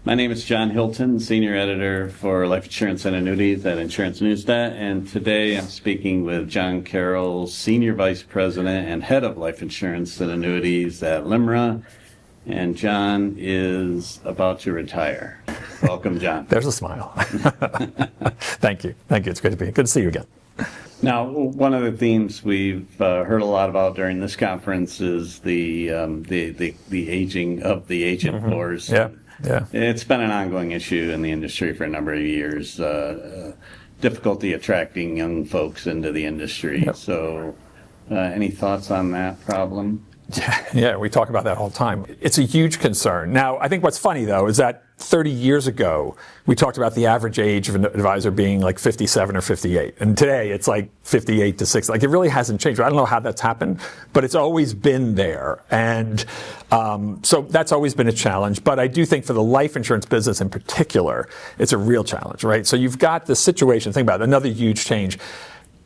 My name is John Hilton, Senior Editor for Life Insurance and Annuities at Insurance Newsnet, and today I'm speaking with John Carroll, Senior Vice President and Head of Life Insurance and Annuities at LIMRA, and John is about to retire. Welcome, John. There's a smile. Thank you. Thank you. It's good to see you again. Now, one of the themes we've heard a lot about during this conference is the aging of the agent force. Yeah. It's been an ongoing issue in the industry for a number of years. Difficulty attracting young folks into the industry. Yep. So, any thoughts on that problem? Yeah, we talk about that all the time. It's a huge concern. Now, I think what's funny, though, is that 30 years ago, we talked about the average age of an advisor being like 57 or 58. And today, it's like 58 to 60. Like, it really hasn't changed. I don't know how that's happened, but it's always been there. And so that's always been a challenge. But I do think for the life insurance business in particular, it's a real challenge, right? So you've got the situation. Think about it, another huge change.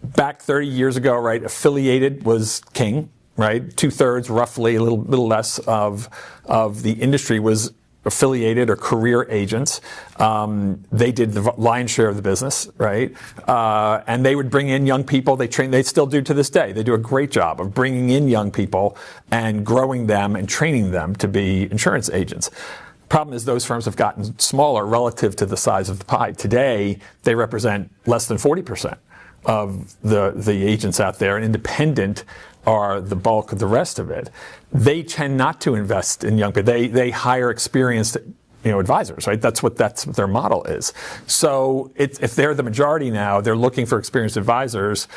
Back 30 years ago, right, affiliated was king. Right, 2/3, roughly, a little less of the industry was affiliated or career agents. They did the lion's share of the business, right? And they would bring in young people. They still do to this day. They do a great job of bringing in young people and growing them and training them to be insurance agents. Problem is those firms have gotten smaller relative to the size of the pie. Today, they represent less than 40% of the agents out there, and independent are the bulk of the rest of it. They tend not to invest in young people. They hire experienced advisors, right? That's what their model is. So if they're the majority now, they're looking for experienced advisors.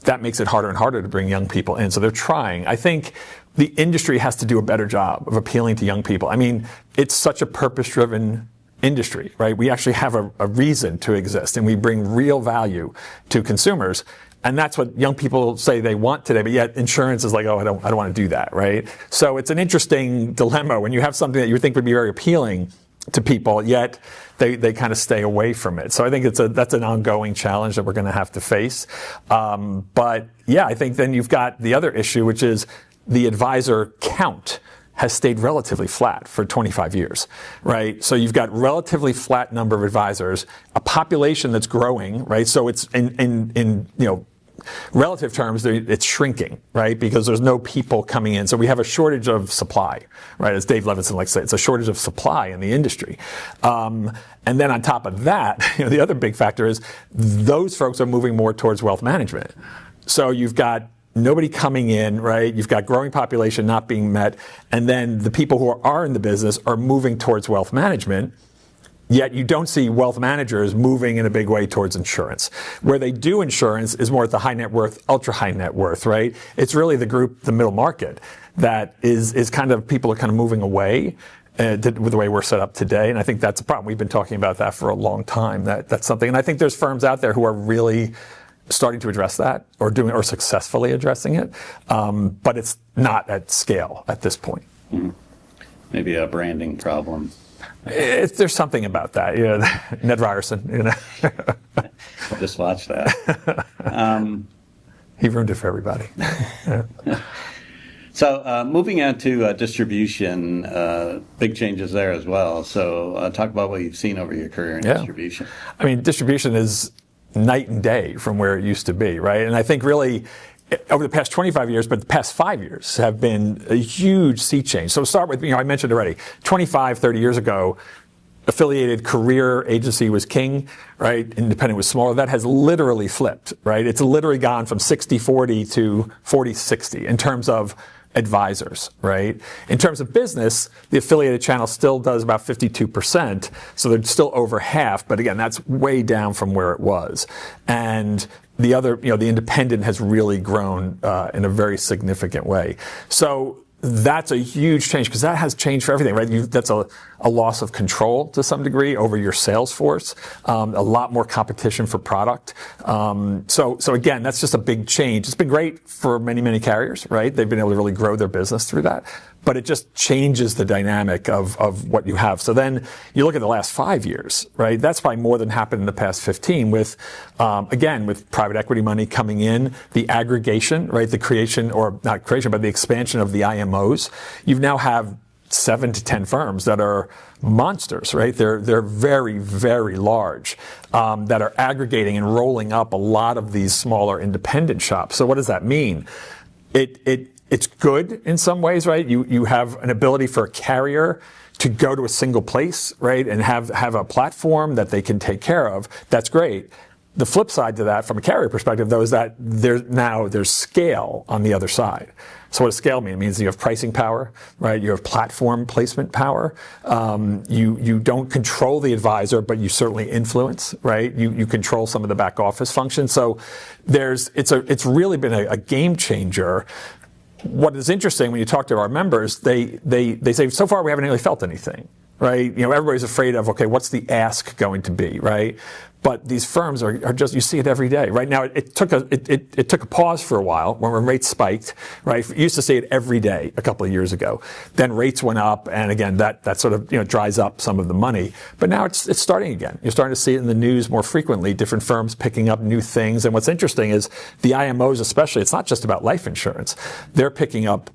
That makes it harder and harder to bring young people in. So they're trying. I think the industry has to do a better job of appealing to young people. I mean, it's such a purpose-driven industry, right? We actually have a reason to exist, and we bring real value to consumers. And that's what young people say they want today, but yet insurance is like, oh, I don't want to do that, right? So it's an interesting dilemma when you have something that you think would be very appealing to people, yet they kind of stay away from it. So I think that's an ongoing challenge that we're going to have to face. But yeah, I think then you've got the other issue, which is the advisor count has stayed relatively flat for 25 years, right? So you've got relatively flat number of advisors, a population that's growing, right? So it's in relative terms, it's shrinking, right? Because there's no people coming in. So we have a shortage of supply, right? As Dave Levinson likes to say, it's a shortage of supply in the industry. And then on top of that, the other big factor is those folks are moving more towards wealth management. So you've got nobody coming in, right? You've got growing population not being met. And then the people who are in the business are moving towards wealth management. Yet you don't see wealth managers moving in a big way towards insurance. Where they do insurance is more at the high net worth, ultra high net worth, right? It's really the group, the middle market, that is kind of, people are kind of moving away with the way we're set up today. And I think that's a problem. We've been talking about that for a long time. That's something. And I think there's firms out there who are really starting to address that or successfully addressing it. But it's not at scale at this point. Mm-hmm. Maybe a branding problem. There's something about that. Ned Ryerson, Just watch that. He ruined it for everybody. So moving on to distribution, big changes there as well. So talk about what you've seen over your career in distribution. I mean, distribution is night and day from where it used to be, right? And I think really over the past 25 years, but the past 5 years have been a huge sea change. So start with, I mentioned already, 25, 30 years ago, affiliated career agency was king, right? Independent was smaller. That has literally flipped, right? It's literally gone from 60-40 to 40-60 in terms of advisors, right? In terms of business, the affiliated channel still does about 52%, so they're still over half, but again, that's way down from where it was. And the other, the independent has really grown in a very significant way. So that's a huge change because that has changed for everything, right? That's a loss of control to some degree over your sales force, a lot more competition for product. So again, that's just a big change. It's been great for many, many carriers, right? They've been able to really grow their business through that. But it just changes the dynamic of what you have. So then you look at the last 5 years, right? That's probably more than happened in the past 15 with, again, with private equity money coming in, the aggregation, right? The creation, or not creation, but the expansion of the IMOs. You now have 7 to 10 firms that are monsters, right? They're very, very large, that are aggregating and rolling up a lot of these smaller independent shops. So what does that mean? It's good in some ways, right? You have an ability for a carrier to go to a single place, right, and have a platform that they can take care of. That's great. The flip side to that, from a carrier perspective, though, is that there's scale on the other side. So what does scale mean? It means you have pricing power, right? You have platform placement power. You don't control the advisor, but you certainly influence, right? You control some of the back office functions. So it's really been a game changer. What is interesting when you talk to our members, they say, so far we haven't really felt anything, right? Everybody's afraid of, okay, what's the ask going to be, right? But these firms are just, you see it every day. Right now, it took a pause for a while when rates spiked, right? You used to see it every day a couple of years ago. Then rates went up, and again, that sort of dries up some of the money. But now it's starting again. You're starting to see it in the news more frequently, different firms picking up new things. And what's interesting is the IMOs especially, it's not just about life insurance. They're picking up,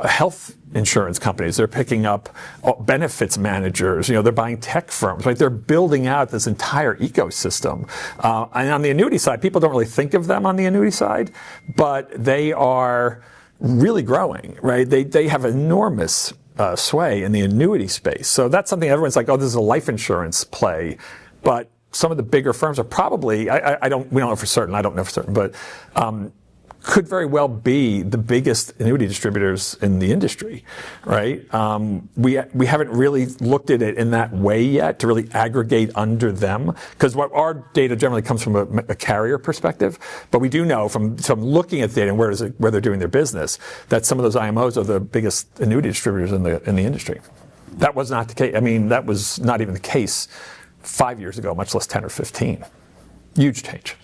health insurance companies. They're picking up benefits managers. They're buying tech firms, right? They're building out this entire ecosystem. And on the annuity side, people don't really think of them on the annuity side, but they are really growing, right? They have enormous sway in the annuity space. So that's something everyone's like, oh, this is a life insurance play. But some of the bigger firms are probably, we don't know for certain, I don't know for certain, but could very well be the biggest annuity distributors in the industry, right? We haven't really looked at it in that way yet to really aggregate under them, because what our data generally comes from a carrier perspective. But we do know from looking at the data and where they're doing their business that some of those IMOs are the biggest annuity distributors in the industry. That was not the case. I mean, that was not even the case 5 years ago, much less 10 or 15. Huge change.